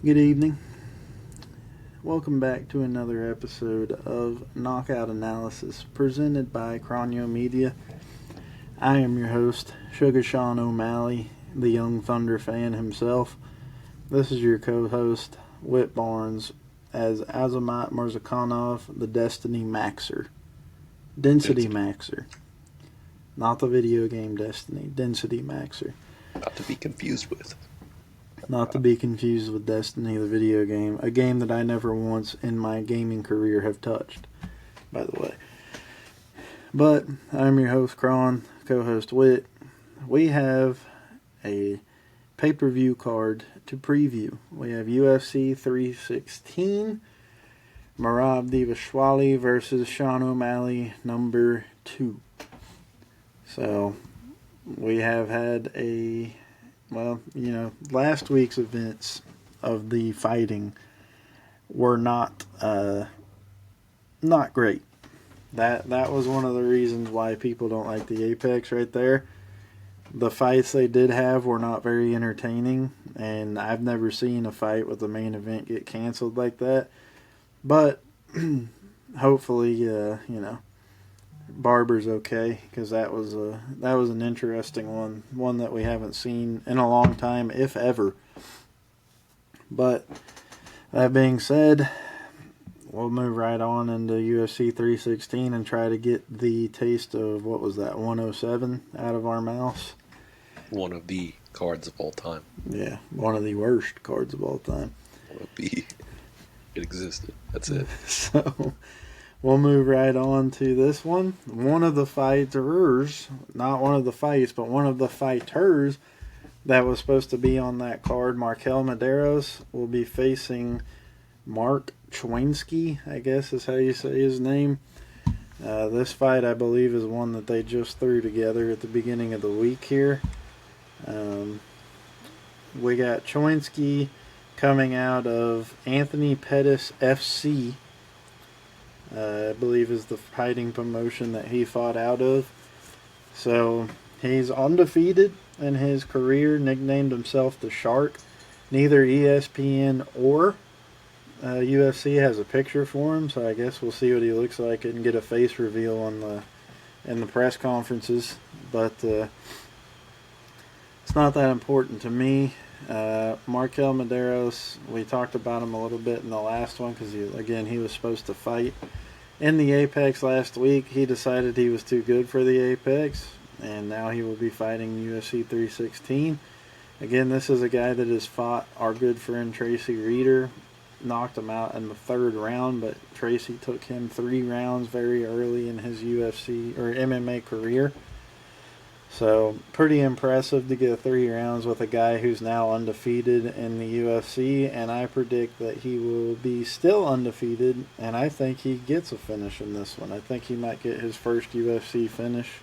Good evening. Welcome back to another episode of Knockout Analysis presented by Cronio Media. I am your host, Sugar Sean O'Malley, the Young Thunder fan himself. This is your co-host, Whit Barnes, as Azamat Murzakanov, the Destiny Maxer. Density Maxer. Not the video game Destiny. Density Maxer. Not to be confused with. Not to be confused with Destiny, the video game. A game that I never once in my gaming career have touched, by the way. But I'm your host, Cron, co-host Whit. We have a pay-per-view card to preview. We have UFC 316, Merab Dvalishvili versus Sean O'Malley, number 2. So, we have had last week's events of the fighting were not great. That was one of the reasons why people don't like the Apex right there. The fights they did have were not very entertaining, and I've never seen a fight with the main event get canceled like that. But hopefully, Barber's okay, because that was an interesting one that we haven't seen in a long time, if ever. But that being said, we'll move right on into UFC 316 and try to get the taste of, 107 out of our mouths. One of the cards of all time. Yeah, one of the worst cards of all time. It existed. That's it. So, we'll move right on to this one. One of the fighters, not one of the fights, but one of the fighters that was supposed to be on that card, Markel Medeiros, will be facing Mark Chwinski, I guess is how you say his name. This fight, I believe, is one that they just threw together at the beginning of the week here. We got Chwinski coming out of Anthony Pettis FC, I believe is the fighting promotion that he fought out of. So he's undefeated in his career, nicknamed himself the Shark. Neither ESPN or UFC has a picture for him, so I guess we'll see what he looks like and get a face reveal in the press conferences. But it's not that important to me. Markel Medeiros, we talked about him a little bit in the last one because he was supposed to fight in the Apex last week. He decided he was too good for the Apex, and now he will be fighting UFC 316. Again, this is a guy that has fought our good friend Tracy Reeder, knocked him out in the 3rd round, but Tracy took him 3 rounds very early in his UFC or MMA career. So, pretty impressive to get 3 rounds with a guy who's now undefeated in the UFC, and I predict that he will be still undefeated, and I think he gets a finish in this one. I think he might get his first UFC finish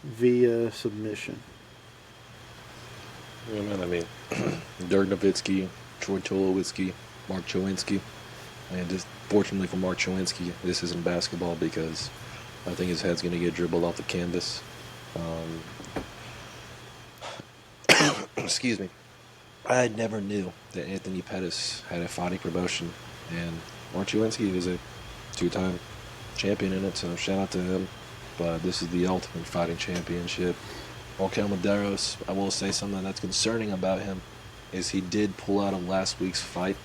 via submission. Yeah, man, I mean, Dirk Nowitzki, Troy Tulowitzki, Mark Chwinski. And just fortunately for Mark Chwinski, this isn't basketball because I think his head's going to get dribbled off the canvas. Excuse me. I never knew that Anthony Pettis had a fighting promotion, and Mark Chwinski is a 2-time champion in it, so shout out to him. But this is the Ultimate Fighting Championship. Markel Medeiros, I will say something that's concerning about him is he did pull out of last week's fight.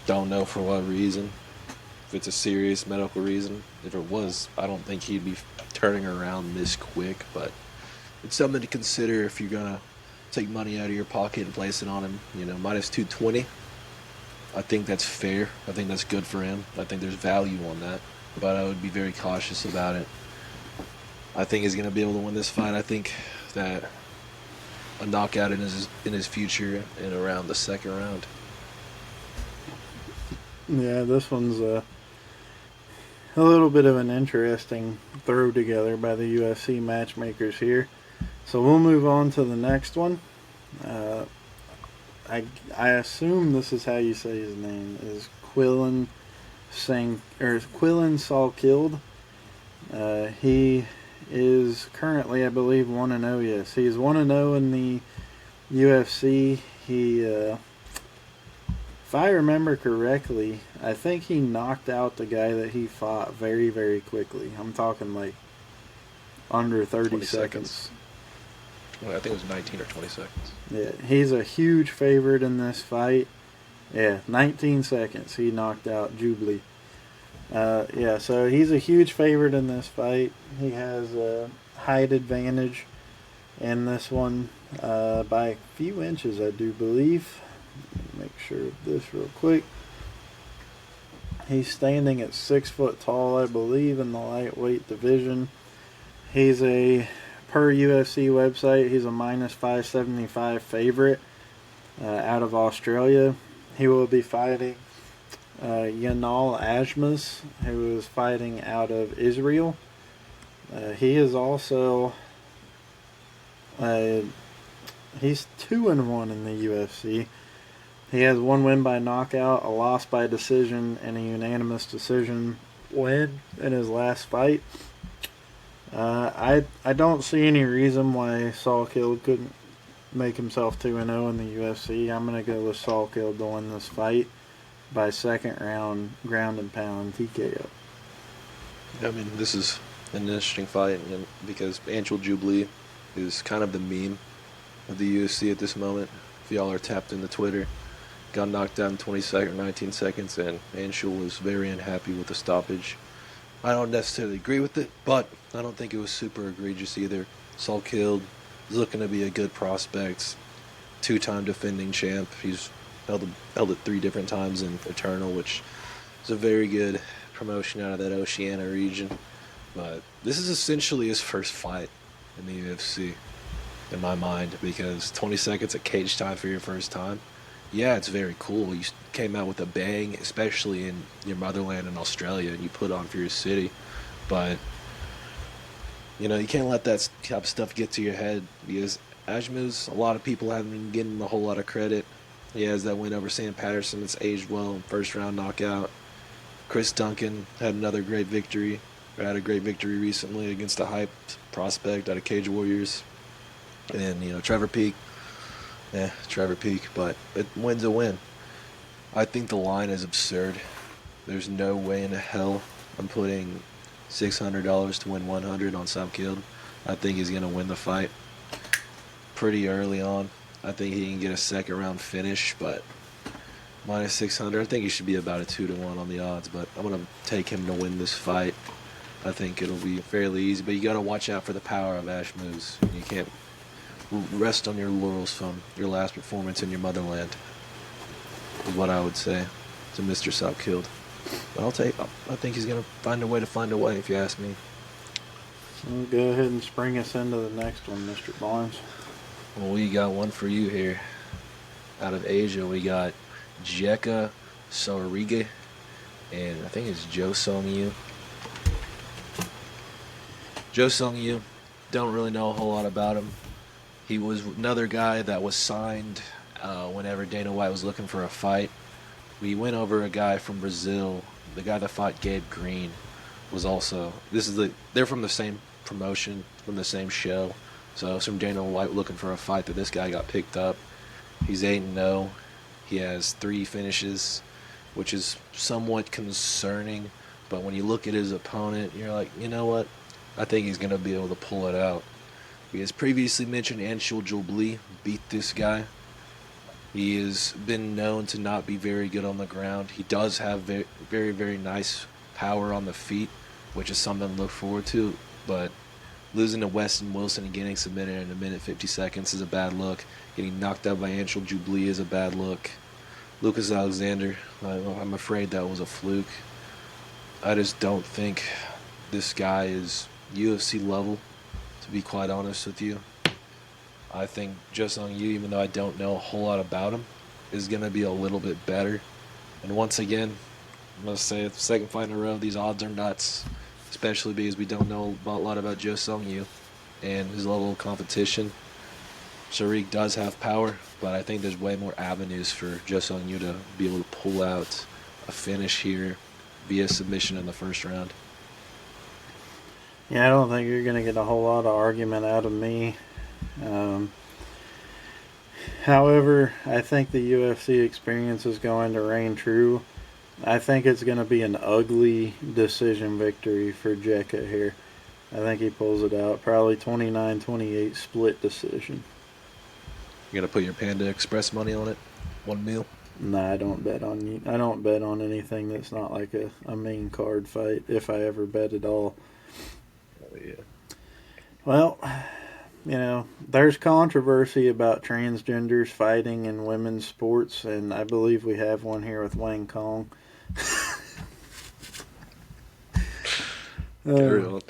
Don't know for what reason. If it's a serious medical reason. If it was, I don't think he'd be turning around this quick, but it's something to consider if you're going to take money out of your pocket and place it on him. Minus 220. I think that's fair. I think that's good for him. I think there's value on that, but I would be very cautious about it. I think he's going to be able to win this fight. I think that a knockout in his future in around the 2nd round. Yeah, this one's a little bit of an interesting throw together by the UFC matchmakers here. So we'll move on to the next one. I assume this is how you say his name, is Quillen Salkilled. He is currently, I believe, 1-0. Yes, he's 1-0 in the UFC. He if I remember correctly, I think he knocked out the guy that he fought very, very quickly. I'm talking like under 30 20 seconds. Well, I think it was 19 or 20 seconds. Yeah, he's a huge favorite in this fight. Yeah, 19 seconds he knocked out Jubilee. Yeah, so he's a huge favorite in this fight. He has a height advantage in this one by a few inches, I do believe. Make sure of this real quick. He's standing at 6 foot tall, I believe, in the lightweight division. He's a, per UFC website, he's a minus 575 favorite out of Australia. He will be fighting Yanal Ajmas, who is fighting out of Israel. He is also he's 2-1 in the UFC. He has one win by knockout, a loss by decision, and a unanimous decision win in his last fight. I don't see any reason why Salkild couldn't make himself 2-0 in the UFC. I'm going to go with Salkild to win this fight by second round ground and pound TKO. I mean, this is an interesting fight because Anshul Jubilee is kind of the meme of the UFC at this moment. If y'all are tapped into Twitter, got knocked out in 19 seconds, and Anshul was very unhappy with the stoppage. I don't necessarily agree with it, but I don't think it was super egregious either. Salkild is looking to be a good prospect, 2-time defending champ. He's held it 3 different times in Eternal, which is a very good promotion out of that Oceania region. But this is essentially his first fight in the UFC, in my mind, because 20 seconds at cage time for your first time, yeah, it's very cool. You came out with a bang, especially in your motherland in Australia, and you put on for your city. But, you know, you can't let that type of stuff get to your head, because Ajmus, a lot of people haven't been getting a whole lot of credit. He has that win over Sam Patterson that's aged well in first round knockout. Chris Duncan had a great victory recently against a hyped prospect out of Cage Warriors. And, you know, Trevor Peek, but it win's a win. I think the line is absurd. There's no way in hell I'm putting $600 to win 100 on Salkild. I think he's going to win the fight pretty early on. I think he can get a second round finish, but minus 600, I think he should be about a 2-1 on the odds, but I'm going to take him to win this fight. I think it'll be fairly easy, but you got to watch out for the power of Ajmus. You can't rest on your laurels from your last performance in your motherland, is what I would say to Mr. Salkild. But I think he's going to find a way, if you ask me. We'll go ahead and spring us into the next one, Mr. Barnes. Well, we got one for you here. Out of Asia, we got Jeka Saurige, and I think it's Joe Song-Yu. Joe Song-Yu, don't really know a whole lot about him. He was another guy that was signed whenever Dana White was looking for a fight. We went over a guy from Brazil. The guy that fought Gabe Green was also... They're from the same promotion, from the same show. So it's from Dana White looking for a fight that this guy got picked up. He's 8-0. He has 3 finishes, which is somewhat concerning. But when you look at his opponent, you're like, you know what? I think he's going to be able to pull it out. We as previously mentioned, Anshul Jubilee beat this guy. He has been known to not be very good on the ground. He does have very, very, very nice power on the feet, which is something to look forward to. But losing to Weston Wilson and getting submitted in 1:50 seconds is a bad look. Getting knocked out by Anshul Jubilee is a bad look. Lucas Alexander, I'm afraid that was a fluke. I just don't think this guy is UFC level, to be quite honest with you. I think Joe Song-Yu, even though I don't know a whole lot about him, is going to be a little bit better. And once again, I'm going to say it's the second fight in a row, these odds are nuts, especially because we don't know a lot about Joe Song-Yu and his level of competition. Sharik does have power, but I think there's way more avenues for Joe Song-Yu to be able to pull out a finish here via submission in the first round. Yeah, I don't think you're going to get a whole lot of argument out of me. However, I think the UFC experience is going to reign true. I think it's going to be an ugly decision victory for Jekka here. I think he pulls it out. Probably 29-28 split decision. You're gonna put your Panda Express money on it? 1 mil? Nah, I don't bet on you. I don't bet on anything that's not like a main card fight, if I ever bet at all. Oh yeah. Well, there's controversy about transgenders fighting in women's sports, and I believe we have one here with Wang Cong. Carry on.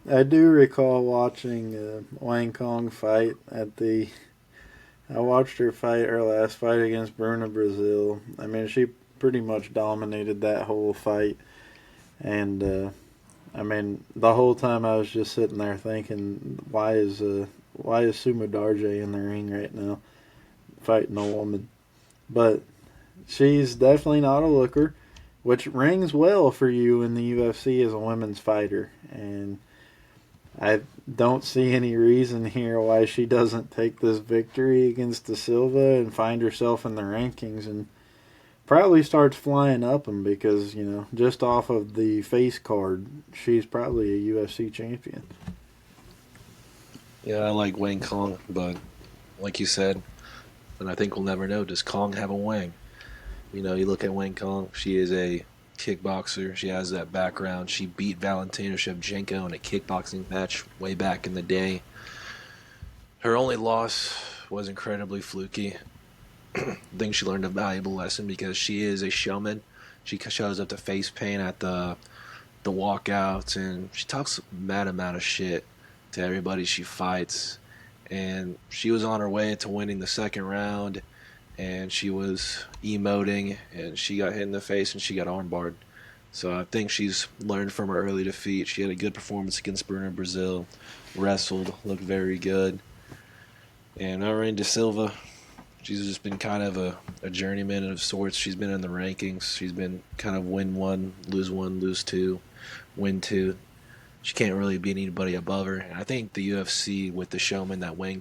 I do recall watching Wang Cong fight I watched her fight her last fight against Bruna Brazil. I mean, she pretty much dominated that whole fight, and I mean, the whole time I was just sitting there thinking, why is Suma Darje in the ring right now, fighting a woman? But she's definitely not a looker, which rings well for you in the UFC as a women's fighter, and I don't see any reason here why she doesn't take this victory against Da Silva and find herself in the rankings and probably starts flying up them because, just off of the face card, she's probably a UFC champion. Yeah, I like Wang Cong, but like you said, and I think we'll never know, does Kong have a Wang? You look at Wang Cong, she is a kickboxer. She has that background. She beat Valentina Shevchenko in a kickboxing match way back in the day. Her only loss was incredibly fluky. I think she learned a valuable lesson because she is a showman. She shows up to face paint at the walkouts, and she talks a mad amount of shit to everybody she fights. And she was on her way to winning the second round, and she was emoting, and she got hit in the face, and she got armbarred. So I think she's learned from her early defeat. She had a good performance against Bruna Brazil, wrestled, looked very good. And Irene Da Silva, she's just been kind of a journeyman of sorts. She's been in the rankings. She's been kind of win one, lose two, win two. She can't really beat anybody above her. And I think the UFC, with the showmanship that Wang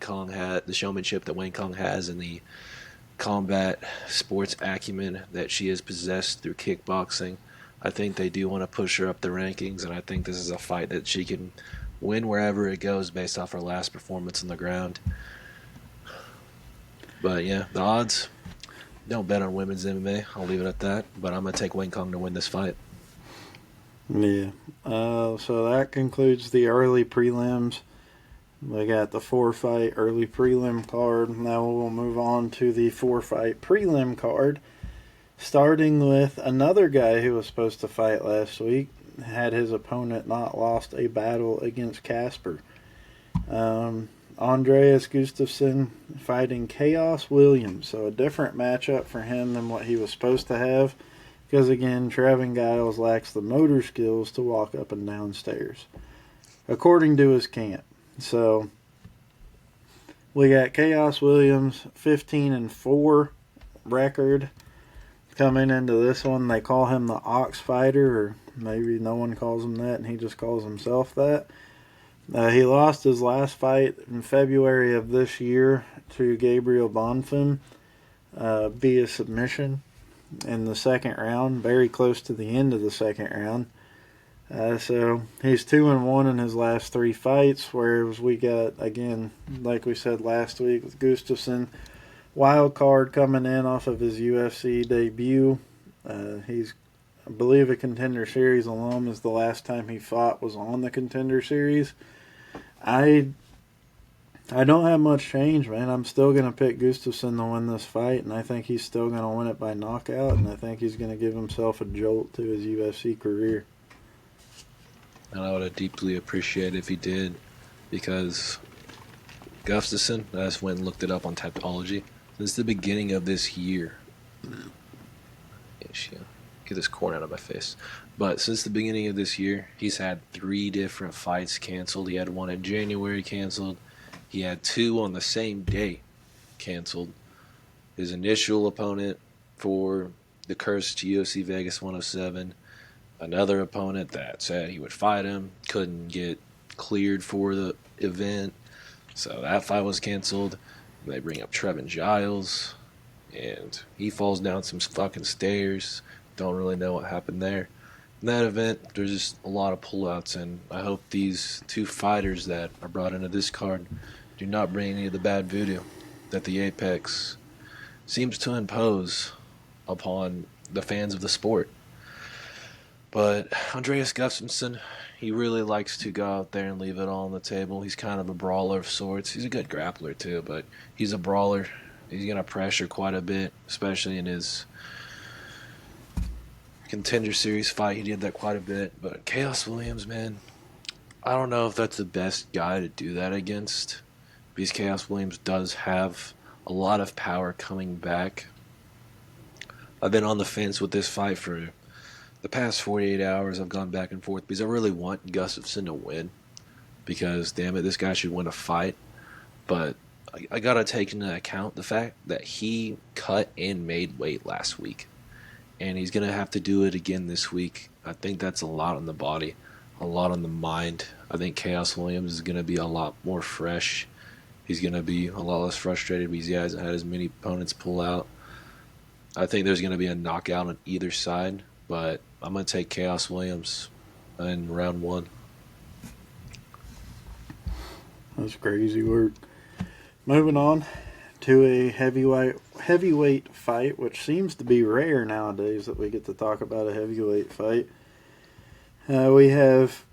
Cong has, and the combat sports acumen that she has possessed through kickboxing, I think they do want to push her up the rankings, and I think this is a fight that she can win wherever it goes based off her last performance on the ground. But yeah, the odds, don't bet on women's MMA. I'll leave it at that. But I'm going to take Wang Cong to win this fight. Yeah. So that concludes the early prelims. We got the 4-fight early prelim card. Now we'll move on to the 4-fight prelim card. Starting with another guy who was supposed to fight last week. Had his opponent not lost a battle against Casper. Andreas Gustafsson fighting Chaos Williams. So a different matchup for him than what he was supposed to have. Because again, Travin Giles lacks the motor skills to walk up and down stairs, according to his camp. So we got Chaos Williams, 15-4 record coming into this one. They call him the Ox Fighter, or maybe no one calls him that, and he just calls himself that. He lost his last fight in February of this year to Gabriel Bonfim via submission in the second round, very close to the end of the second round. So he's 2-1 in his last 3 fights, whereas we got, again, like we said last week with Gustafsson, wild card coming in off of his UFC debut. He's, I believe, a Contender Series alum, as the last time he fought was on the Contender Series. I don't have much change, man. I'm still going to pick Gustafsson to win this fight, and I think he's still going to win it by knockout, and I think he's going to give himself a jolt to his UFC career. And I would deeply appreciate if he did, because Gustafsson, I just went and looked it up on Tapology, since the beginning of this year. Get this corn out of my face. But since the beginning of this year, he's had 3 different fights canceled. He had one in January canceled. He had 2 on the same day canceled. His initial opponent for the cursed UFC Vegas 107, another opponent that said he would fight him, couldn't get cleared for the event. So that fight was canceled. They bring up Trevin Giles, and he falls down some fucking stairs. Don't really know what happened there. In that event, there's just a lot of pullouts, and I hope these two fighters that are brought into this card do not bring any of the bad voodoo that the Apex seems to impose upon the fans of the sport. But Andreas Gustafsson, he really likes to go out there and leave it all on the table. He's kind of a brawler of sorts. He's a good grappler too, but he's a brawler. He's going to pressure quite a bit, especially in his Contender Series fight. He did that quite a bit. But Chaos Williams, man, I don't know if that's the best guy to do that against, because Chaos Williams does have a lot of power coming back. I've been on the fence with this fight for the past 48 hours. I've gone back and forth because I really want Gustafsson to win, because damn it, this guy should win a fight. But I gotta take into account the fact that he cut and made weight last week, and he's gonna have to do it again this week. I think that's a lot on the body, a lot on the mind. I think Chaos Williams is gonna be a lot more fresh. He's gonna be a lot less frustrated because he hasn't had as many opponents pull out. I think there's gonna be a knockout on either side, but I'm going to take Chaos Williams in round 1. That's crazy work. Moving on to a heavyweight fight, which seems to be rare nowadays that we get to talk about a heavyweight fight. We have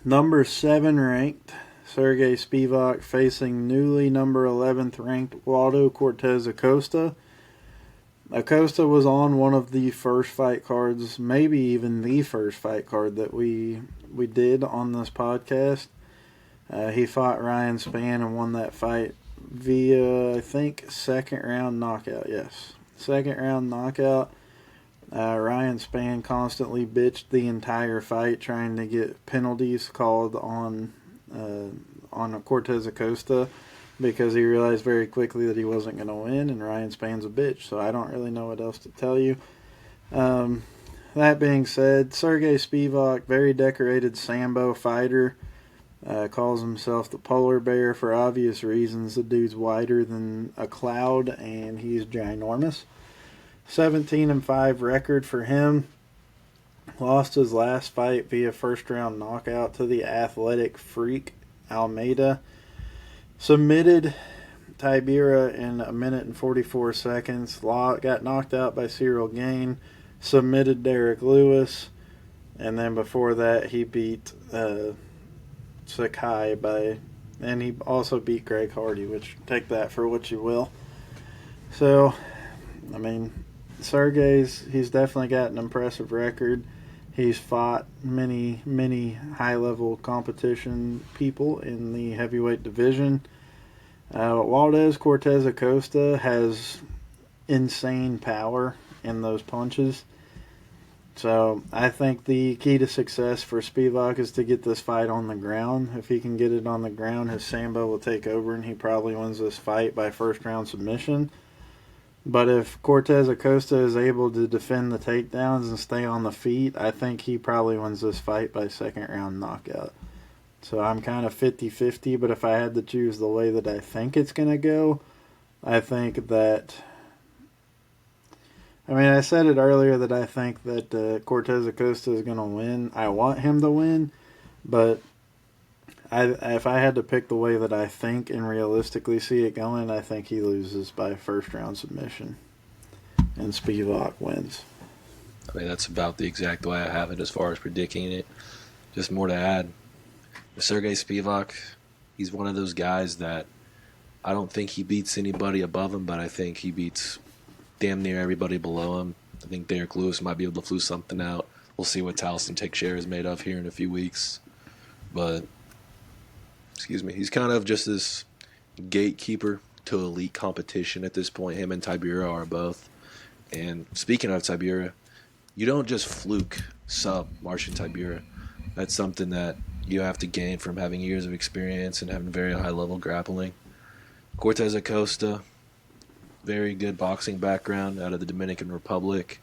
number 7 ranked Sergey Spivak facing newly number 11th ranked Waldo Cortez Acosta. Acosta was on one of the first fight cards, maybe even the first fight card that we did on this podcast. He fought Ryan Spann and won that fight via, I think, second round knockout. Yes, second round knockout. Ryan Spann constantly bitched the entire fight, trying to get penalties called on Cortez Acosta, because he realized very quickly that he wasn't going to win, and Ryan Spann's a bitch, so I don't really know what else to tell you. That being said, Sergey Spivak, very decorated Sambo fighter, calls himself the polar bear for obvious reasons. The dude's wider than a cloud, and he's ginormous. 17-5 record for him. Lost his last fight via first-round knockout to the athletic freak Almeida. Submitted Tibera in 1 minute and 44 seconds. Got knocked out by Cyril Gain. Submitted Derek Lewis. And then before that, he beat Sakai and he also beat Greg Hardy, which take that for what you will. So, I mean, he's definitely got an impressive record. He's fought many high-level competition people in the heavyweight division. Waldez Cortez Acosta has insane power in those punches. So I think the key to success for Spivak is to get this fight on the ground. If he can get it on the ground, his Sambo will take over, and he probably wins this fight by first-round submission. But if Cortez Acosta is able to defend the takedowns and stay on the feet, I think he probably wins this fight by second-round knockout. So I'm kind of 50-50, but if I had to choose the way that I think it's going to go, I think that... I mean, I said it earlier that I think that Cortez Acosta is going to win. I want him to win, but if I had to pick the way that I think and realistically see it going, I think he loses by first-round submission, and Spivak wins. I mean, that's about the exact way I have it as far as predicting it. Just more to add. Sergey Spivak, he's one of those guys that I don't think he beats anybody above him, but I think he beats damn near everybody below him. I think Derek Lewis might be able to flew something out. We'll see what Taliesin Teixeira is made of here in a few weeks. But, he's kind of just this gatekeeper to elite competition at this point. Him and Tibera are both. And speaking of Tibera, you don't just fluke sub Marcin Tibera. That's something that you have to gain from having years of experience and having very high-level grappling. Cortez Acosta, very good boxing background out of the Dominican Republic.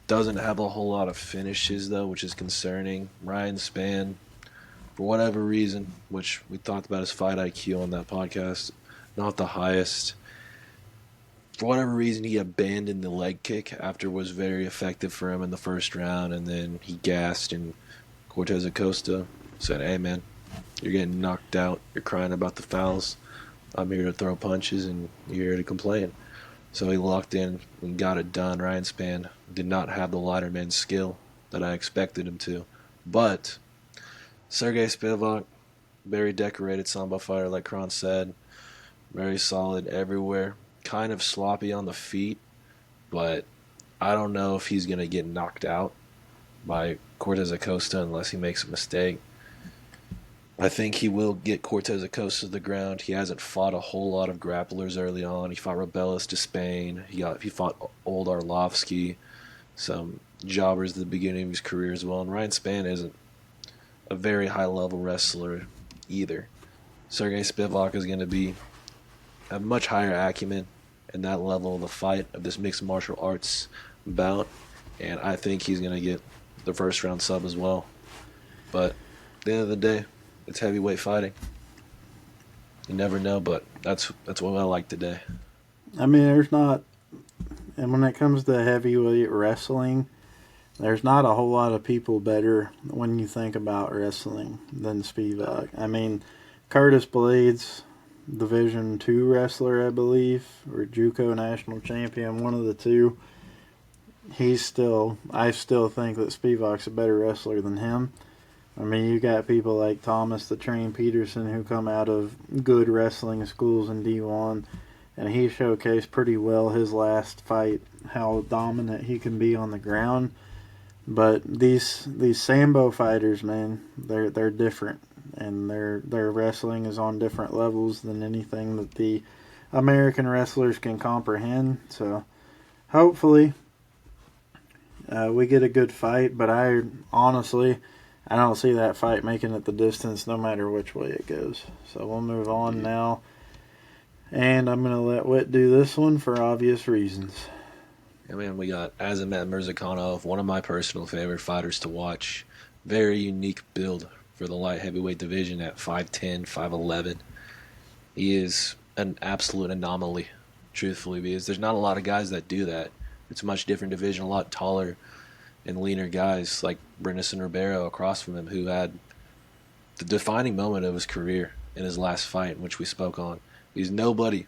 Doesn't have a whole lot of finishes, though, which is concerning. Ryan Spann, for whatever reason, which we talked about his fight IQ on that podcast, not the highest. For whatever reason, he abandoned the leg kick after it was very effective for him in the first round, and then he gassed, and Cortez Acosta said, "Hey, man, you're getting knocked out. You're crying about the fouls. I'm here to throw punches, and you're here to complain." So he locked in and got it done. Ryan Spann did not have the lighter man skill that I expected him to. But Sergey Spivak, very decorated Sambo fighter, like Kron said. Very solid everywhere. Kind of sloppy on the feet, but I don't know if he's going to get knocked out by Cortez Acosta unless he makes a mistake. I think he will get Cortez Acosta to the ground. He hasn't fought a whole lot of grapplers early on. He fought Rebelis to Spain. He fought Old Arlovsky, some jobbers at the beginning of his career as well. And Ryan Spann isn't a very high-level wrestler either. Sergey Spivak is going to be a much higher acumen in that level of the fight of this mixed martial arts bout, and I think he's going to get the first round sub as well. But at the end of the day, it's heavyweight fighting. You never know, but that's what I like today. I mean, there's not, and when it comes to heavyweight wrestling, there's not a whole lot of people better when you think about wrestling than Spivak. I mean, Curtis Blades, Division II wrestler, I believe, or JUCO national champion, one of the two. I still think that Spivak's a better wrestler than him. I mean, you got people like Thomas the Train Peterson who come out of good wrestling schools in D1, and he showcased pretty well his last fight how dominant he can be on the ground. But these Sambo fighters, man, they're different, and their wrestling is on different levels than anything that the American wrestlers can comprehend. So hopefully we get a good fight, but I don't see that fight making it the distance no matter which way it goes. So we'll move on now. And I'm going to let Whit do this one for obvious reasons. I mean, we got Azamat Murzakanov, one of my personal favorite fighters to watch. Very unique build for the light heavyweight division at 5'10", 5'11". He is an absolute anomaly, truthfully, because there's not a lot of guys that do that. It's a much different division, a lot taller and leaner guys like Brennison Ribeiro across from him, who had the defining moment of his career in his last fight, which we spoke on. He's nobody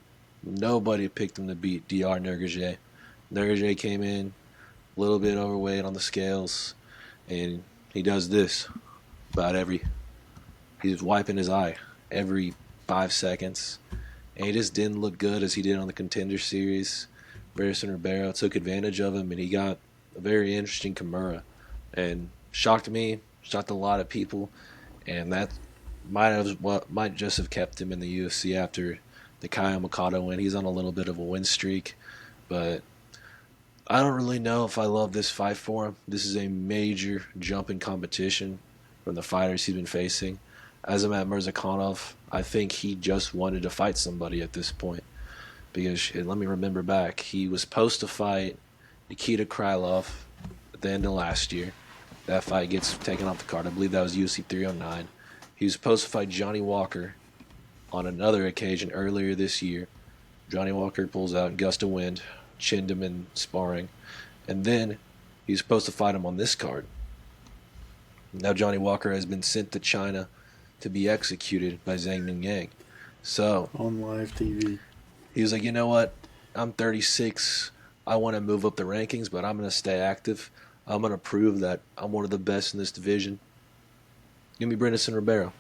picked him to beat Dr. Nurgaje. Nurgaje came in a little bit overweight on the scales, and he does this he's wiping his eye every 5 seconds, and he just didn't look good as he did on the Contender Series. Brennison Ribeiro took advantage of him, and he got a very interesting Kimura, and shocked me, shocked a lot of people, and that might just have kept him in the UFC after the Kyle Mikado win. He's on a little bit of a win streak, but I don't really know if I love this fight for him. This is a major jump in competition from the fighters he's been facing. Azamat Murzakanov, I think he just wanted to fight somebody at this point, because let me remember back, he was supposed to fight Nikita Krylov at the end of last year. That fight gets taken off the card. I believe that was UFC 309. He was supposed to fight Johnny Walker on another occasion earlier this year. Johnny Walker pulls out in gust of wind, chinned him in sparring, and then he's supposed to fight him on this card. Now Johnny Walker has been sent to China to be executed by Zhang Mingyang. So on live TV, he was like, you know what? I'm 36. I want to move up the rankings, but I'm going to stay active. I'm going to prove that I'm one of the best in this division. Give me Brennison Ribeiro.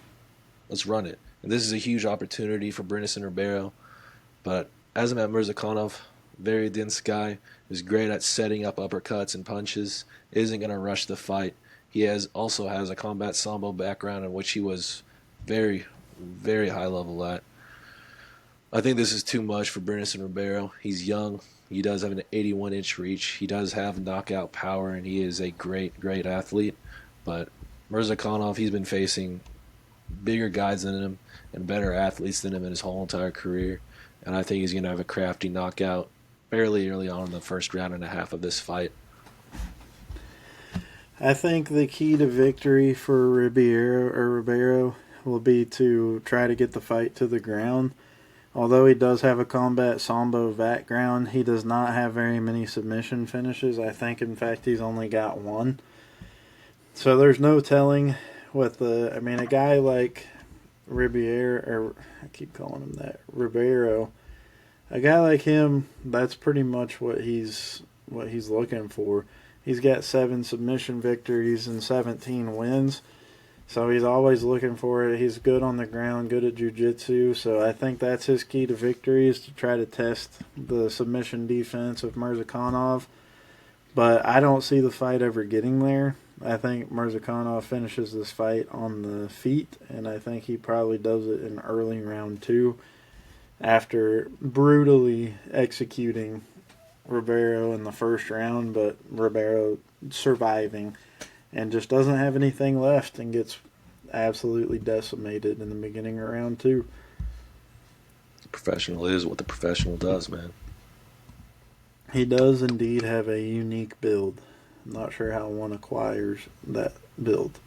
Let's run it. And this is a huge opportunity for Brennison Ribeiro. But Azamat Murzakanov, very dense guy, is great at setting up uppercuts and punches, isn't going to rush the fight. He also has a combat sambo background in which he was very, very high level at. I think this is too much for Brennison Ribeiro. He's young. He does have an 81-inch reach. He does have knockout power, and he is a great, great athlete. But Murzakanov, he's been facing bigger guys than him and better athletes than him in his whole entire career. And I think he's going to have a crafty knockout fairly early on in the first round and a half of this fight. I think the key to victory for Ribeiro will be to try to get the fight to the ground. Although he does have a combat sambo background, he does not have very many submission finishes. I think, in fact, he's only got one. So there's no telling with the. I mean, a guy like Ribeiro, I keep calling him that, Ribeiro. A guy like him, that's pretty much what he's looking for. He's got 7 submission victories and 17 wins. So he's always looking for it. He's good on the ground, good at jiu-jitsu. So I think that's his key to victory, is to try to test the submission defense of Murzakanov. But I don't see the fight ever getting there. I think Murzakanov finishes this fight on the feet, and I think he probably does it in early round 2 after brutally executing Ribeiro in the first round, but Ribeiro surviving and just doesn't have anything left and gets absolutely decimated in the beginning of round 2. The professional is what the professional does, man. He does indeed have a unique build. I'm not sure how one acquires that build.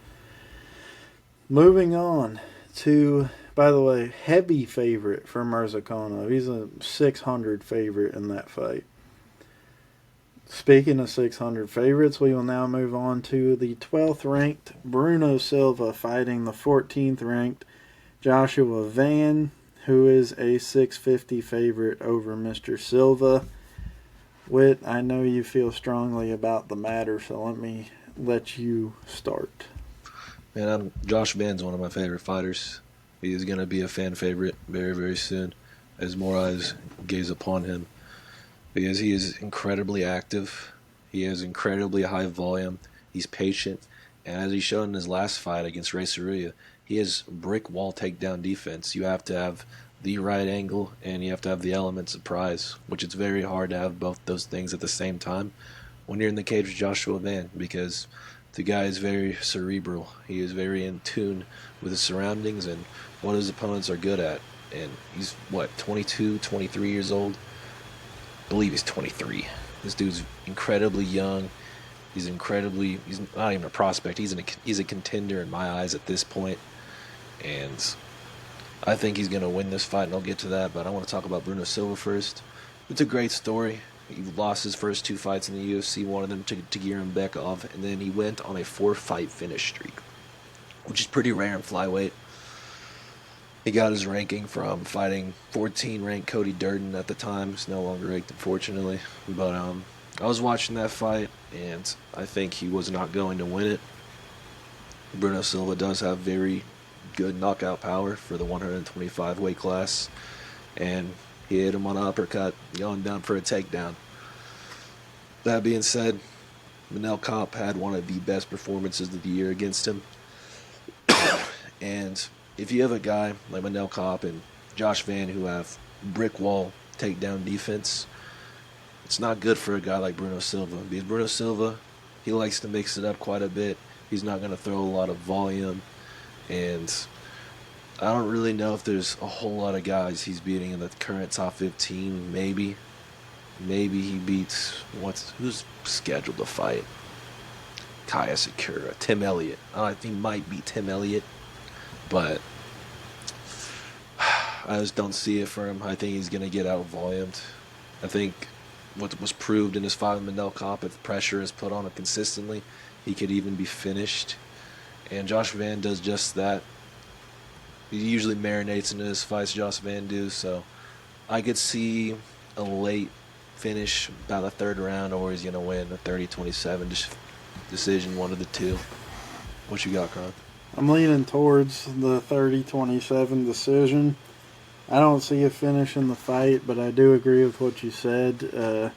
Moving on to, by the way, heavy favorite for Murzakanov. He's a 600 favorite in that fight. Speaking of 600 favorites, we will now move on to the 12th ranked Bruno Silva fighting the 14th ranked Joshua Van, who is a 650 favorite over Mr. Silva. Whit, I know you feel strongly about the matter, so let me let you start. Man, Josh Van's one of my favorite fighters. He is going to be a fan favorite very, very soon as more eyes gaze upon him, because he is incredibly active. He has incredibly high volume. He's patient. And as he showed in his last fight against Ray Cerrulla, he has brick wall takedown defense. You have to have the right angle, and you have to have the element surprise, which it's very hard to have both those things at the same time when you're in the cage with Joshua Van, because the guy is very cerebral. He is very in tune with his surroundings and what his opponents are good at. And he's, 22, 23 years old? I believe he's 23. This dude's incredibly young. He's not even a prospect. He's a contender in my eyes at this point. And I think he's going to win this fight, and I'll get to that. But I want to talk about Bruno Silva first. It's a great story. He lost his first 2 fights in the UFC, one of them to Girembekov, and then he went on a 4-fight finish streak, which is pretty rare in flyweight. He got his ranking from fighting 14-ranked Cody Durden at the time. He's no longer ranked, unfortunately. But I was watching that fight, and I think he was not going to win it. Bruno Silva does have very good knockout power for the 125 weight class, and he hit him on an uppercut, going down for a takedown. That being said, Manel Kape had one of the best performances of the year against him. And if you have a guy like Manel Kape and Josh Van who have brick wall takedown defense, it's not good for a guy like Bruno Silva. Because Bruno Silva, he likes to mix it up quite a bit. He's not going to throw a lot of volume. And I don't really know if there's a whole lot of guys he's beating in the current top 15. Maybe he beats, who's scheduled to fight? Kaya Sakura, Tim Elliott. I think he might beat Tim Elliott, but I just don't see it for him. I think he's going to get out-volumed. I think what was proved in his fight with Manel Kape, if pressure is put on him consistently, he could even be finished. And Josh Van does just that. He usually marinates into his fights, Josh Van do, so I could see a late finish about the 3rd round, or he's going to win a 30-27 decision, one of the two. What you got, Kron? I'm leaning towards the 30-27 decision. I don't see a finish in the fight, but I do agree with what you said.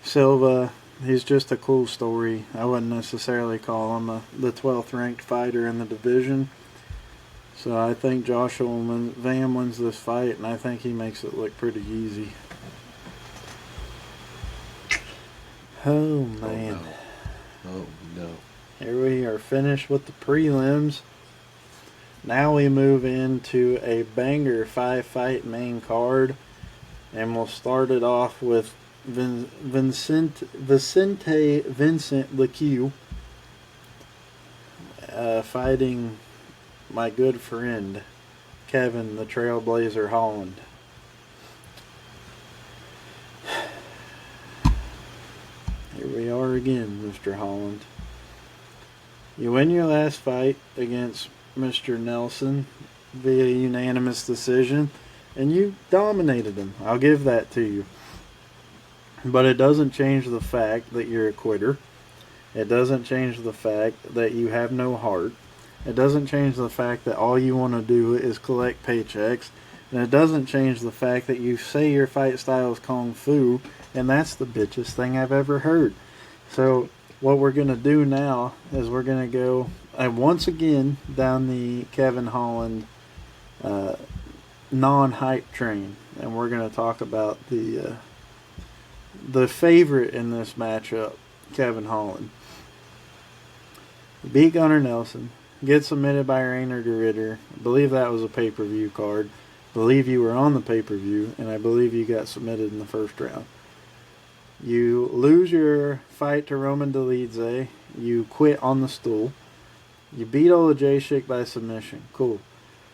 Silva, he's just a cool story. I wouldn't necessarily call him the 12th ranked fighter in the division. So I think Joshua Van wins this fight, and I think he makes it look pretty easy. Oh, man. Oh, no. Here we are finished with the prelims. Now we move into a banger 5-fight main card, and we'll start it off with Vicente Leque fighting my good friend, Kevin the Trailblazer Holland. Here we are again, Mr. Holland. You win your last fight against Mr. Nelson via unanimous decision, and you dominated him. I'll give that to you. But it doesn't change the fact that you're a quitter. It doesn't change the fact that you have no heart. It doesn't change the fact that all you want to do is collect paychecks. And it doesn't change the fact that you say your fight style is Kung Fu, and that's the bitchest thing I've ever heard. So what we're going to do now is we're going to go once again down the Kevin Holland non-hype train. And we're going to talk about the favorite in this matchup, Kevin Holland. Beat Gunnar Nelson. Get submitted by Rainer de Ritter. I believe that was a pay-per-view card. I believe you were on the pay-per-view, and I believe you got submitted in the first round. You lose your fight to Roman Dolidze. You quit on the stool. You beat Olajayshik by submission. Cool.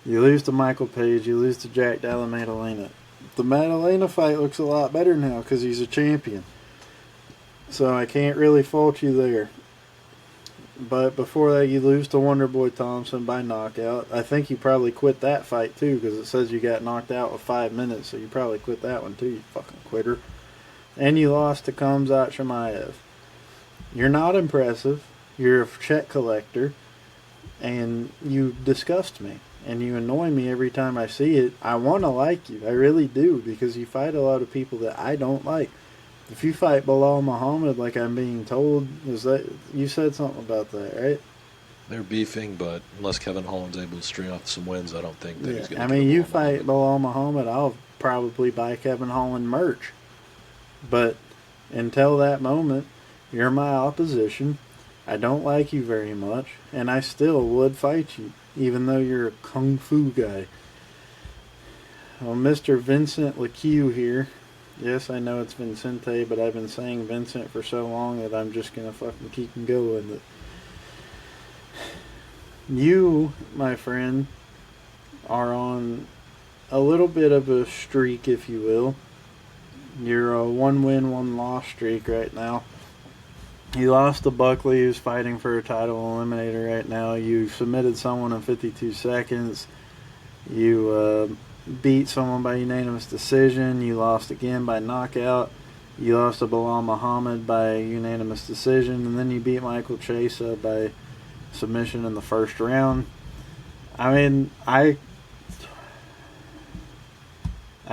You lose to Michael Page. You lose to Jack Della Maddalena. The Maddalena fight looks a lot better now because he's a champion. So I can't really fault you there. But before that, you lose to Wonderboy Thompson by knockout. I think you probably quit that fight too because it says you got knocked out with 5 minutes. So you probably quit that one too, you fucking quitter. And you lost to Khamzat Chimaev. You're not impressive. You're a check collector. And you disgust me. And you annoy me every time I see it. I want to like you. I really do. Because you fight a lot of people that I don't like. If you fight Bilal Muhammad like I'm being told, is that you said something about that, right? They're beefing, but unless Kevin Holland's able to string off some wins, I don't think that he's going to. I mean, you fight Bilal Muhammad, I'll probably buy Kevin Holland merch. But until that moment, you're my opposition. I don't like you very much, and I still would fight you, even though you're a kung fu guy. Well, Mr. Vincent LeCue here. Yes, I know it's Vincente, but I've been saying Vincent for so long that I'm just going to fucking keep him going. You, my friend, are on a little bit of a streak, if you will. You're a 1-win, 1-loss streak right now. You lost to Buckley, who's fighting for a title eliminator right now. You submitted someone in 52 seconds. You beat someone by unanimous decision. You lost again by knockout. You lost to Bilal Muhammad by unanimous decision. And then you beat Michael Chiesa by submission in the first round. I mean, I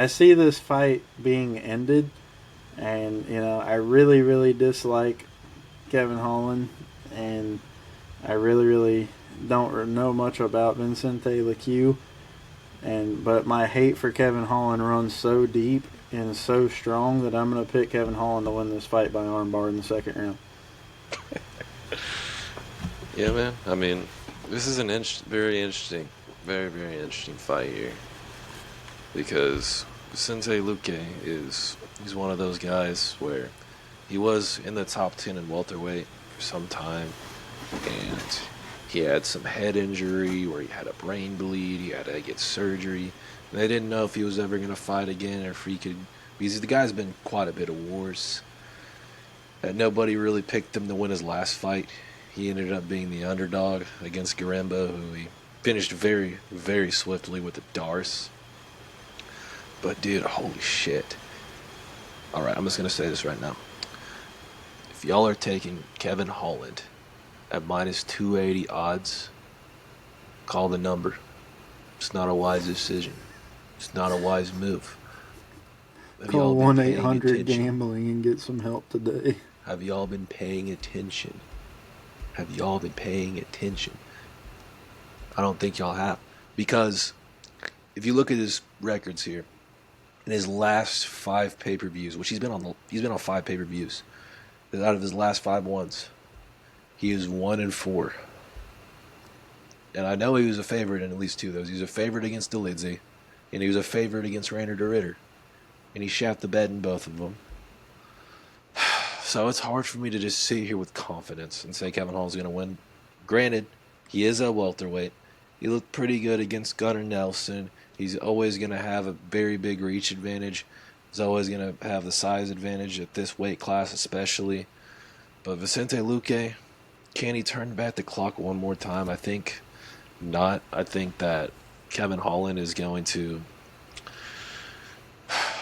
see this fight being ended. And, you know, I really, really dislike Kevin Holland. And I really, really don't know much about Vincente LeCue. But my hate for Kevin Holland runs so deep and so strong that I'm going to pick Kevin Holland to win this fight by armbar in the second round. Yeah, man. I mean, this is an very interesting, very, very interesting fight here. Because Sensei Luque he's one of those guys where he was in the top 10 in welterweight for some time. And he had some head injury where he had a brain bleed. He had to get surgery. And they didn't know if he was ever going to fight again or if he could. Because the guy's been quite a bit of wars. And nobody really picked him to win his last fight. He ended up being the underdog against Garemba, who he finished very, very swiftly with a Darce. But, dude, holy shit. Alright, I'm just going to say this right now. If y'all are taking Kevin Holland at minus 280 odds, call the number. It's not a wise decision. It's not a wise move. Call 1-800-GAMBLING and get some help today. Have y'all been paying attention? Have y'all been paying attention? I don't think y'all have. Because if you look at his records here, in his last 5 pay-per-views, which he's been on 5 pay-per-views, out of his last 5 ones, he is 1-4. And I know he was a favorite in at least 2 of those. He was a favorite against Dolidze, and he was a favorite against Rainer de Ritter. And he shat the bed in both of them. So it's hard for me to just sit here with confidence and say Kevin Holland's going to win. Granted, He is a welterweight. He looked pretty good against Gunnar Nelson. He's always going to have a very big reach advantage. He's always going to have the size advantage at this weight class, especially. But Vicente Luque, can he turn back the clock one more time? I think not. I think that Kevin Holland is going to.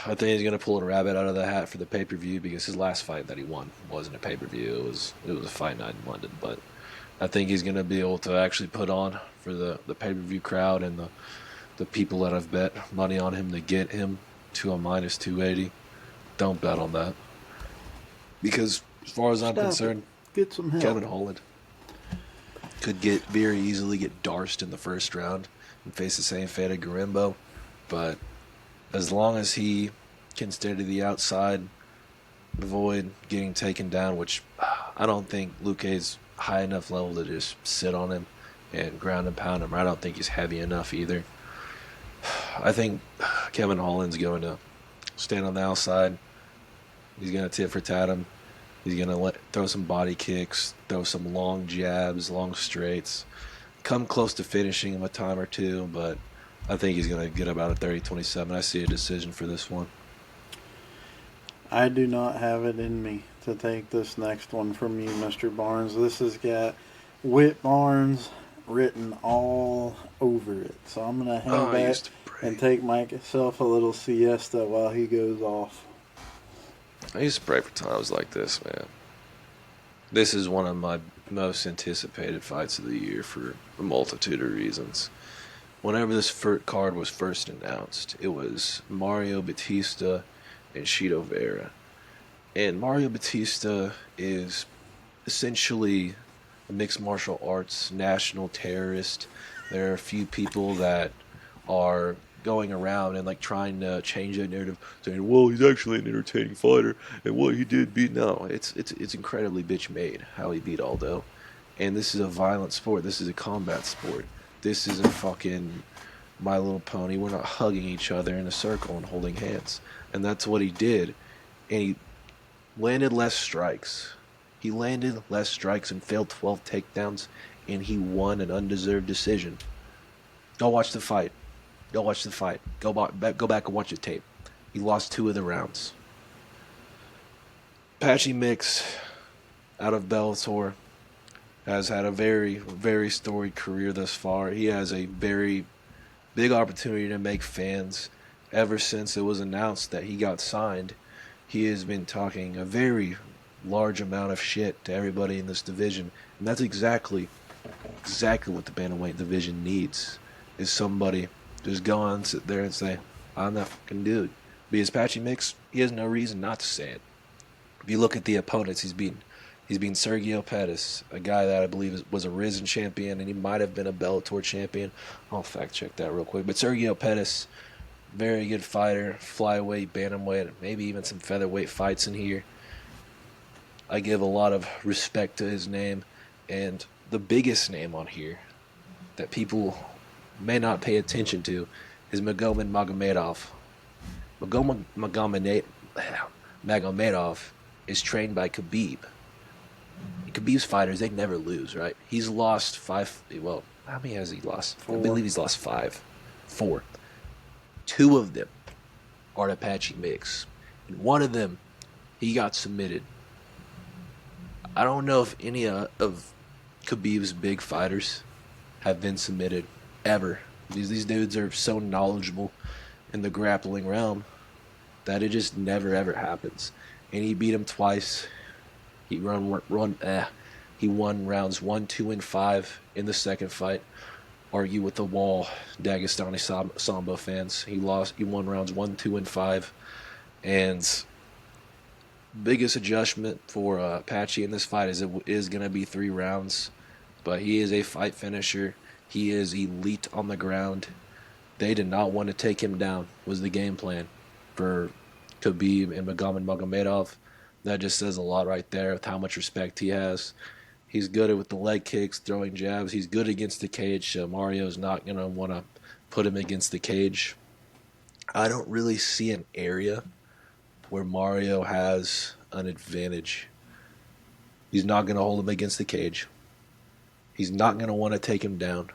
I think he's going to pull a rabbit out of the hat for the pay-per-view because his last fight that he won wasn't a pay-per-view. It was a fight night in London. But I think he's going to be able to actually put on for the pay-per-view crowd and the people that have bet money on him to get him to a minus 280. Don't bet on that. Because as far as I'm concerned, get some help. Kevin Holland could very easily get Darced in the first round and face the same fate of Garimbo. But as long as he can stay to the outside, avoid getting taken down, which I don't think Luque's high enough level to just sit on him and ground and pound him. I don't think he's heavy enough either. I think Kevin Holland's going to stand on the outside. He's going to tit for tat him. He's going to throw some body kicks, throw some long jabs, long straights, come close to finishing him a time or two, but I think he's going to get about a 30-27. I see a decision for this one. I do not have it in me to take this next one from you, Mr. Barnes. This has got Whit Barnes written all over it. So I'm going to hang back and take myself a little siesta while he goes off. I used to pray for times like this, man. This is one of my most anticipated fights of the year for a multitude of reasons. Whenever this card was first announced, it was Mario Batista and Chito Vera. And Mario Batista is essentially a mixed martial arts national terrorist. There are a few people that are going around and like trying to change that narrative, saying, "Well, he's actually an entertaining fighter, and what he did beat." No, it's incredibly bitch made how he beat Aldo, and this is a violent sport. This is a combat sport. This isn't fucking My Little Pony. We're not hugging each other in a circle and holding hands, and that's what he did. And he landed less strikes. He landed less strikes and failed 12 takedowns, and he won an undeserved decision. Go watch the fight. Go watch the fight. Go back and watch the tape. He lost 2 of the rounds. Patchy Mix, out of Bellator, has had a very, very storied career thus far. He has a very big opportunity to make fans. Ever since it was announced that he got signed, he has been talking a very large amount of shit to everybody in this division. And that's exactly what the bantamweight division needs, is somebody just go on, sit there and say, "I'm that fucking dude." Because Patchy Mix, he has no reason not to say it. If you look at the opponents he's beaten Sergio Pettis, a guy that I believe was a Risen champion, and he might have been a Bellator champion. I'll fact check that real quick. But Sergio Pettis, very good fighter, flyweight, bantamweight, maybe even some featherweight fights in here. I give a lot of respect to his name, and the biggest name on here that people may not pay attention to is Magomed Magomedov. Magomedov is trained by Khabib. Khabib's fighters, they never lose, right? He's lost 5. Well, how many has he lost? 4. I believe he's lost 5. 4. 2 of them are to Patchy Mix. And one of them, he got submitted. I don't know if any of Khabib's big fighters have been submitted ever. These dudes are so knowledgeable in the grappling realm that it just never ever happens. And he beat him twice. He won rounds 1, 2, and 5 in the second fight. Argue with the wall, Dagestani Sambo fans. He won rounds 1, 2, and 5. And biggest adjustment for Patchy in this fight is it is going to be 3 rounds. But he is a fight finisher. He is elite on the ground. They did not want to take him down, was the game plan for Khabib and Magomed Magomedov. That just says a lot right there with how much respect he has. He's good with the leg kicks, throwing jabs. He's good against the cage, so Mario's not going to want to put him against the cage. I don't really see an area where Mario has an advantage. He's not going to hold him against the cage. He's not going to want to take him down.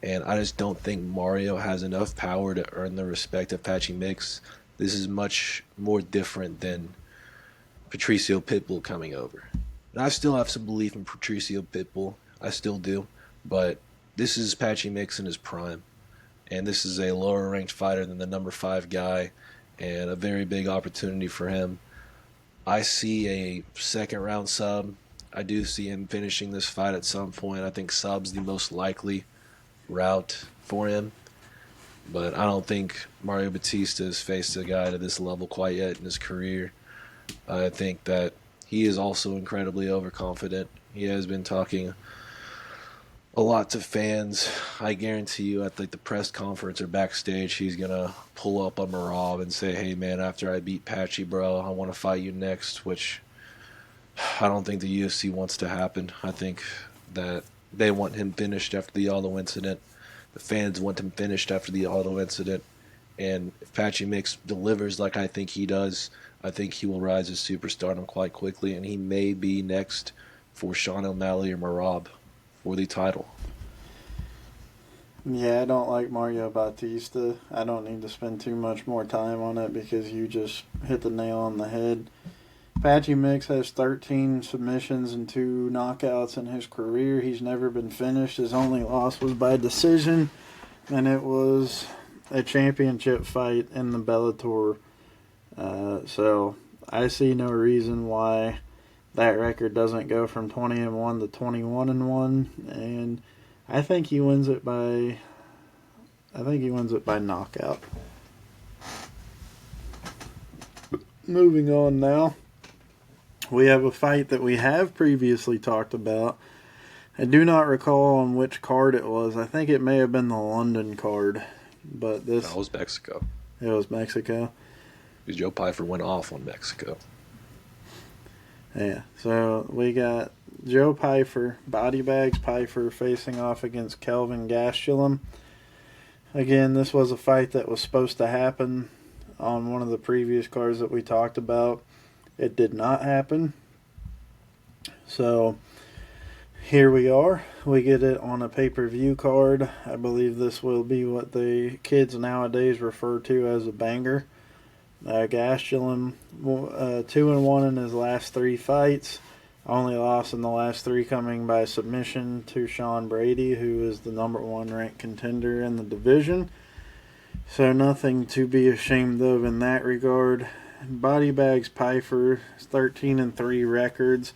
And I just don't think Mario has enough power to earn the respect of Patchy Mix. This is much more different than Patricio Pitbull coming over. And I still have some belief in Patricio Pitbull. I still do. But this is Patchy Mix in his prime. And this is a lower ranked fighter than the number 5 guy. And a very big opportunity for him. I see a second round sub. I do see him finishing this fight at some point. I think sub's the most likely route for him. But I don't think Mario Batista has faced a guy to this level quite yet in his career. I think that he is also incredibly overconfident. He has been talking a lot to fans. I guarantee you at like the press conference or backstage, he's going to pull up on Marab and say, hey man, after I beat Patchy, bro, I want to fight you next, which I don't think the UFC wants to happen. I think that they want him finished after the auto incident. The fans want him finished after the auto incident. And if Patchy Mix delivers like I think he does, I think he will rise to superstardom quite quickly, and he may be next for Sean O'Malley or Marab for the title. Yeah, I don't like Mario Bautista. I don't need to spend too much more time on it because you just hit the nail on the head. Patchy Mix has 13 submissions and 2 knockouts in his career. He's never been finished. His only loss was by decision, and it was a championship fight in the Bellator. So I see no reason why that record doesn't go from 20-1 to 21-1, and I think he wins it by knockout. Moving on now. We have a fight that we have previously talked about. I do not recall on which card it was. I think it may have been the London card, but this... That was Mexico. It was Mexico. Because Joe Pyfer went off on Mexico. Yeah, so we got Joe Pyfer, Body Bags Pyfer, facing off against Kelvin Gastelum. Again, this was a fight that was supposed to happen on one of the previous cards that we talked about. It did not happen. So here we are. We get it on a pay-per-view card. I believe this will be what the kids nowadays refer to as a banger. Gastelum 2-1 in his last 3 fights. Only loss in the last 3 coming by submission to Sean Brady, who is the number 1 ranked contender in the division. So nothing to be ashamed of in that regard. Body Bags Pyfer, 13-3 records.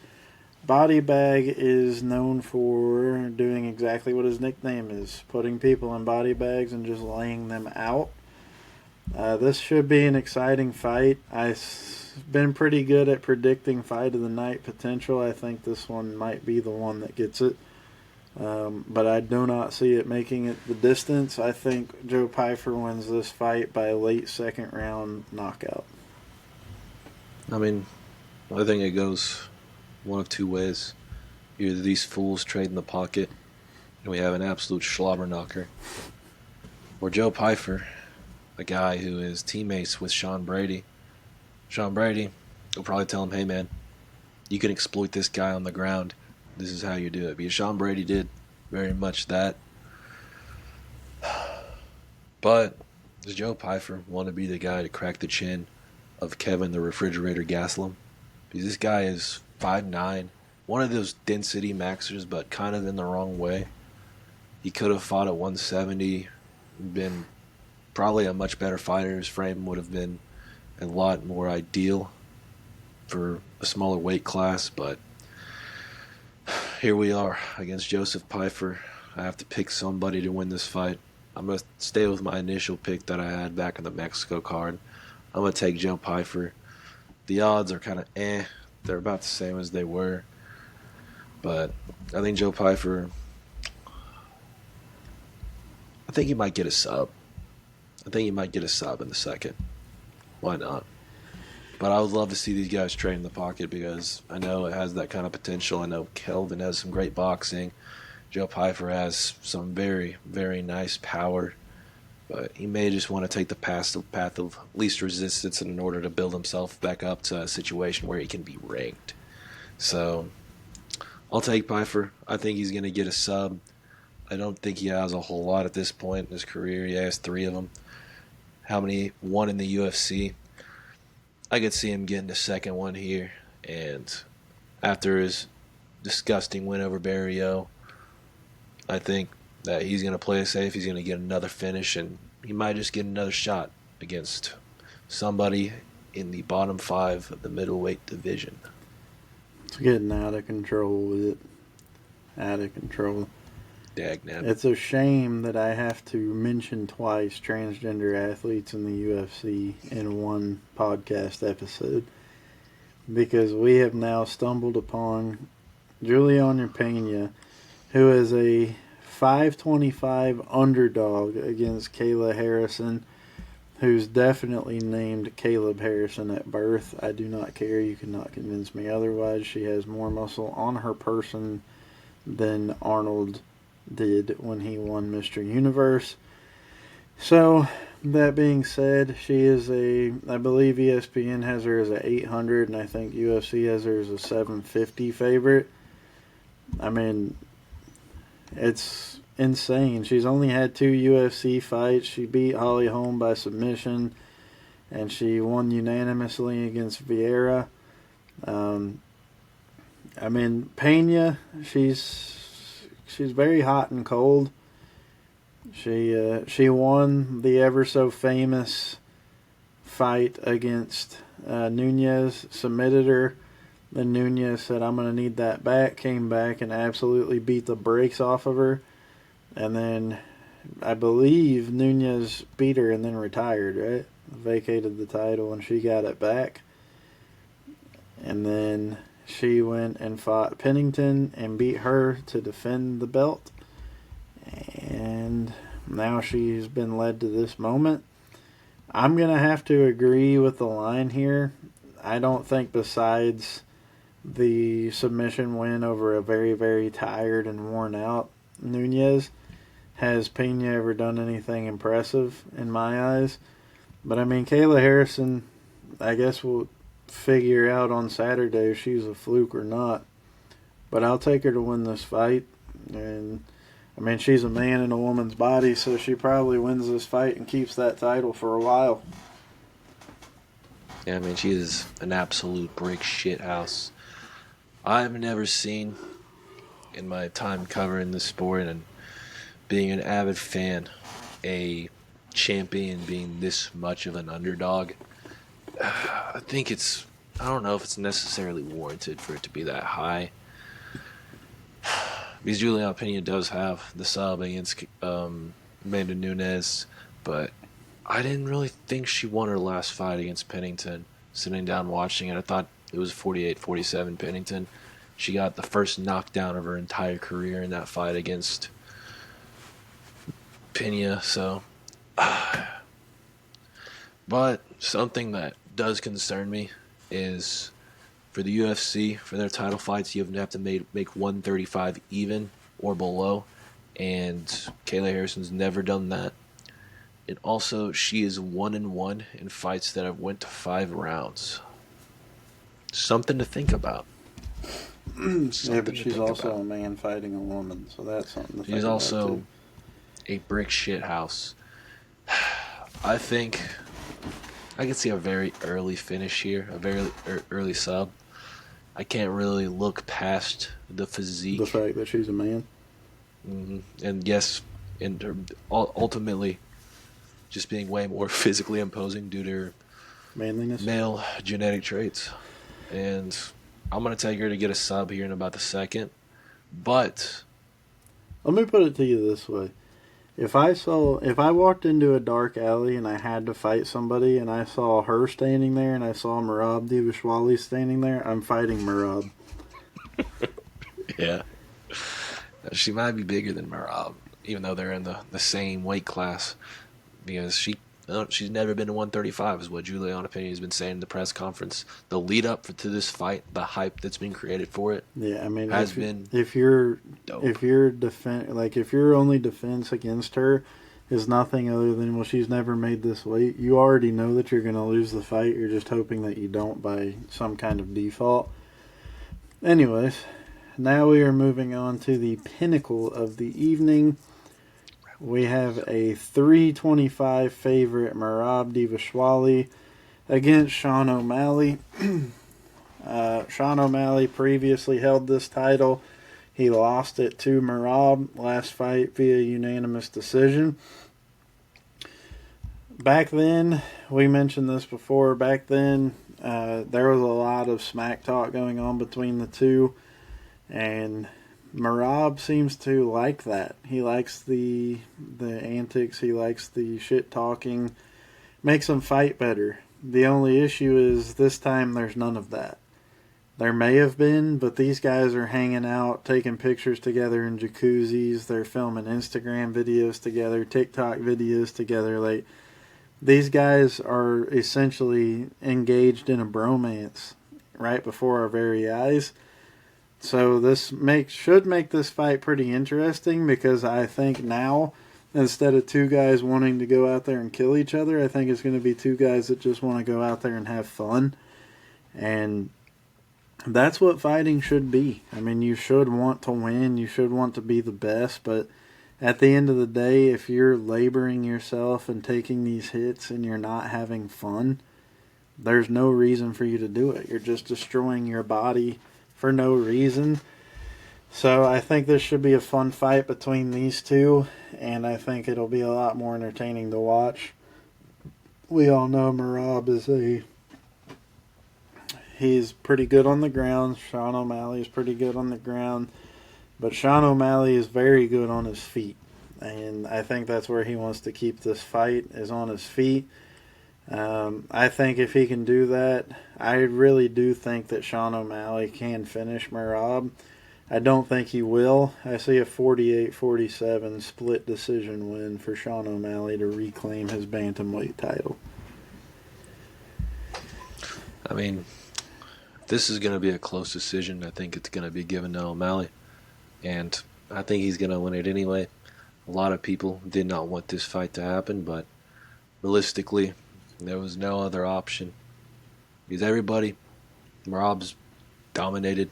Body Bag is known for doing exactly what his nickname is, putting people in body bags and just laying them out. This should be an exciting fight. I've been pretty good at predicting fight of the night potential. I think this one might be the one that gets it. But I do not see it making it the distance. I think Joe Pyfer wins this fight by a late second round knockout. I mean, I think it goes one of 2 ways. Either these fools trade in the pocket and we have an absolute slobber knocker, or Joe Pyfer, a guy who is teammates with Sean Brady. Sean Brady will probably tell him, hey man, you can exploit this guy on the ground. This is how you do it. Because Sean Brady did very much that. But does Joe Pyfer want to be the guy to crack the chin of Kevin the Refrigerator Gastelum? Because this guy is 5'9", one of those density maxers, but kind of in the wrong way. He could have fought at 170, been probably a much better fighter. His frame would have been a lot more ideal for a smaller weight class, but here we are against Joseph Pyfer. I have to pick somebody to win this fight. I'm going to stay with my initial pick that I had back in the Mexico card. I'm going to take Joe Pyfer. The odds are kind of They're about the same as they were. But I think Joe Pyfer, I think he might get a sub. I think he might get a sub in the second. Why not? But I would love to see these guys trade in the pocket because I know it has that kind of potential. I know Kelvin has some great boxing. Joe Pyfer has some very, very nice power. But he may just want to take the path of least resistance in order to build himself back up to a situation where he can be ranked. So I'll take Pfeiffer. I think he's going to get a sub. I don't think he has a whole lot at this point in his career. He has 3 of them. How many? 1 in the UFC. I could see him getting the second one here. And after his disgusting win over Barrio, I think that he's going to play it safe. He's going to get another finish, and he might just get another shot against somebody in the bottom 5 of the middleweight division. It's getting out of control with it. Out of control. Dagnab. It's a shame that I have to mention twice transgender athletes in the UFC in one podcast episode, because we have now stumbled upon Juliana Pena, who is a 525 underdog against Kayla Harrison, who's definitely named Caleb Harrison at birth. I do not care. You cannot convince me otherwise. She has more muscle on her person than Arnold did when he won Mr. Universe. So, that being said, she is I believe ESPN has her as a 800, and I think UFC has her as a 750 favorite. I mean, it's insane. She's only had 2 UFC fights. She beat Holly Holm by submission, and she won unanimously against Vieira. I mean, Pena, she's very hot and cold. She won the ever so famous fight against Nunez, submitted her. Then Nunez said, "I'm going to need that back," came back and absolutely beat the brakes off of her. And then I believe Nunez beat her and then retired, right? Vacated the title and she got it back. And then she went and fought Pennington and beat her to defend the belt. And now she's been led to this moment. I'm going to have to agree with the line here. I don't think besides the submission win over a very, very tired and worn out Nunez, has Pena ever done anything impressive in my eyes. But I mean, Kayla Harrison, I guess we'll figure out on Saturday if she's a fluke or not. But I'll take her to win this fight. And I mean, she's a man in a woman's body, so she probably wins this fight and keeps that title for a while. Yeah, I mean, she is an absolute brick shit house. I've never seen, in my time covering this sport and being an avid fan, a champion being this much of an underdog. I don't know if it's necessarily warranted for it to be that high. Because Juliana Pena does have the sub against Amanda Nunes, but I didn't really think she won her last fight against Pennington. Sitting down watching it, I thought it was 48-47 Pennington. She got the first knockdown of her entire career in that fight against Pena, so... But something that does concern me is for the UFC, for their title fights, you have to make 135 even or below, and Kayla Harrison's never done that. And also, she is 1-1 in fights that have went to 5 rounds. Something to think about. Yeah, but she's also a man fighting a woman, so that's something to think about. She's also too. a brick shit house. I think I could see a very early finish here, a very early sub. I can't really look past the physique. The fact that she's a man. Mm-hmm. And yes, ultimately, just being way more physically imposing due to her Manliness. male genetic traits. And I'm going to take her to get a sub here in about the second. But Let me put it to you this way. If I walked into a dark alley and I had to fight somebody and I saw her standing there and I saw Merab Dvalishvili standing there, I'm fighting Merab. yeah, she might be bigger than Merab, even though they're in the same weight class, because she's never been to 135, is what Juliana Pena has been saying in the press conference. The lead up to this fight, the hype that's been created for it, yeah, I mean, if your only defense against her is nothing other than, well, she's never made this weight, you already know that you're going to lose the fight. You're just hoping that you don't by some kind of default. Anyways, now we are moving on to the pinnacle of the evening. We have a 325 favorite, Merab Dvalishvili, against Sean O'Malley. Sean O'Malley previously held this title. He lost it to Merab last fight via unanimous decision. Back then, we mentioned this before, back then there was a lot of smack talk going on between the two, and Merab seems to like that. He likes the antics, he likes the shit talking, makes him fight better. The only issue is this time there's none of that. There may have been, but these guys are hanging out, taking pictures together in jacuzzis. They're filming Instagram videos together, TikTok videos together. Like, these guys are essentially engaged in a bromance right before our very eyes. So this should make this fight pretty interesting, because I think now, instead of two guys wanting to go out there and kill each other, I think it's going to be two guys that just want to go out there and have fun. And that's what fighting should be. I mean, you should want to win. You should want to be the best. But at the end of the day, if you're laboring yourself and taking these hits and you're not having fun, there's no reason for you to do it. You're just destroying your body for no reason. So I think this should be a fun fight between these two, and I think it'll be a lot more entertaining to watch. We all know Merab he's pretty good on the ground. Sean O'Malley is pretty good on the ground. But Sean O'Malley is very good on his feet. And I think that's where he wants to keep this fight, is on his feet. I think if he can do that, I really do think that Sean O'Malley can finish Merab. I don't think he will. I see a 48-47 split decision win for Sean O'Malley to reclaim his bantamweight title. I mean, this is going to be a close decision. I think it's going to be given to O'Malley, and I think he's going to win it anyway. A lot of people did not want this fight to happen, but realistically, there was no other option. Because Merab's dominated.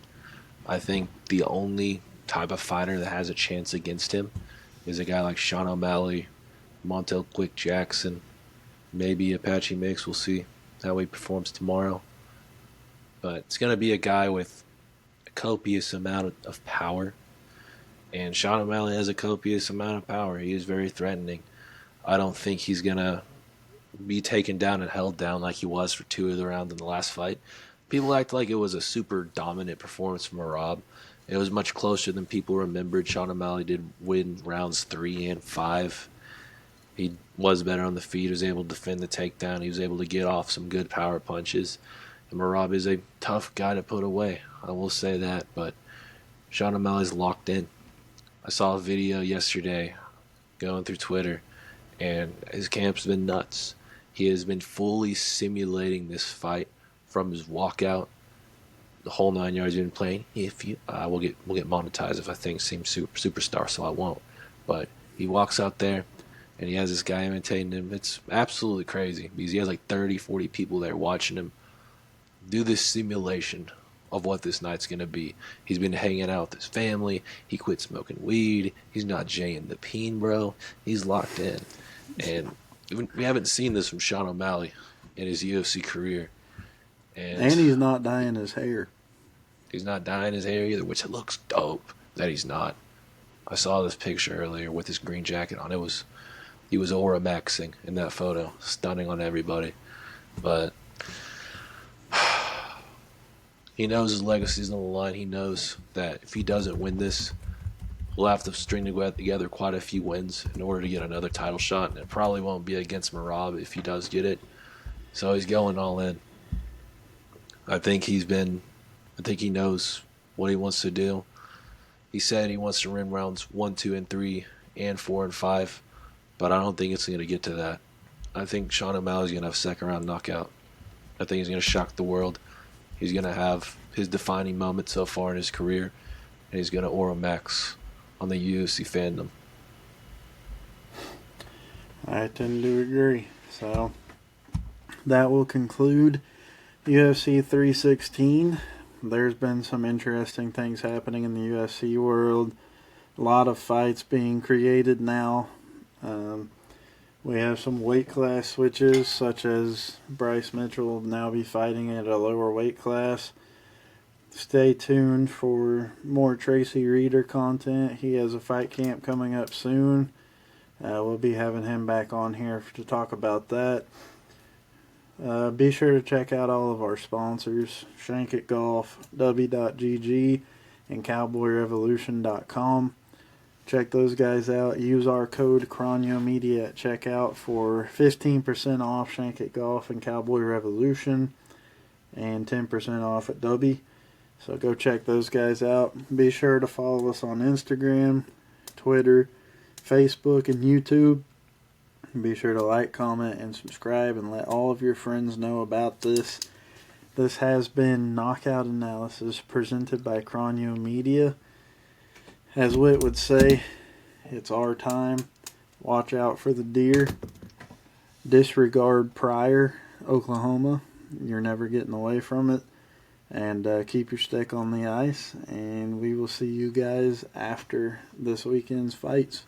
I think the only type of fighter that has a chance against him is a guy like Sean O'Malley, Montel Quick Jackson, maybe Apache Mix. We'll see how he performs tomorrow. But it's going to be a guy with a copious amount of power. And Sean O'Malley has a copious amount of power. He is very threatening. I don't think he's going to be taken down and held down like he was for two of the rounds in the last fight. People act like it was a super dominant performance from Merab. It was much closer than people remembered. Sean O'Malley did win rounds 3 and 5. He was better on the feet. He was able to defend the takedown. He was able to get off some good power punches. And Merab is a tough guy to put away. I will say that. But Sean O'Malley's locked in. I saw a video yesterday going through Twitter, and his camp's been nuts. He has been fully simulating this fight from his walkout, the whole 9 yards. He's been playing. We'll get monetized if I think seems superstar, so I won't. But he walks out there, and he has this guy imitating him. It's absolutely crazy because he has like 30, 40 people there watching him do this simulation of what this night's going to be. He's been hanging out with his family. He quit smoking weed. He's not jaying the peen, bro. He's locked in. And we haven't seen this from Sean O'Malley in his UFC career. And he's not dyeing his hair. He's not dyeing his hair either, which looks dope that he's not. I saw this picture earlier with his green jacket on. He was aura maxing in that photo, stunning on everybody. But he knows his legacy's on the line. He knows that if he doesn't win this, we'll have to string together quite a few wins in order to get another title shot. And it probably won't be against Merab if he does get it. So he's going all in. I think he knows what he wants to do. He said he wants to win rounds 1, 2, and 3, and 4 and 5. But I don't think it's going to get to that. I think Sean O'Malley's going to have a second round knockout. I think he's going to shock the world. He's going to have his defining moment so far in his career, and he's going to aura max on the UFC fandom. I tend to agree. So that will conclude UFC 316. there's been some interesting things happening in the UFC world. A lot of fights being created now. We have some weight class switches, such as Bryce Mitchell will now be fighting at a lower weight class. Stay tuned for more Tracy Reeder content. He has a fight camp coming up soon. We'll be having him back on here to talk about that. Be sure to check out all of our sponsors, Shank It Golf, W.GG, and CowboyRevolution.com. Check those guys out. Use our code CronioMedia at checkout for 15% off Shank It Golf and Cowboy Revolution and 10% off at W. So go check those guys out. Be sure to follow us on Instagram, Twitter, Facebook, and YouTube. Be sure to like, comment, and subscribe, and let all of your friends know about this. This has been Knockout Analysis presented by Cronio Media. As Whit would say, it's our time. Watch out for the deer. Disregard Pryor, Oklahoma. You're never getting away from it. And keep your stick on the ice. And we will see you guys after this weekend's fights.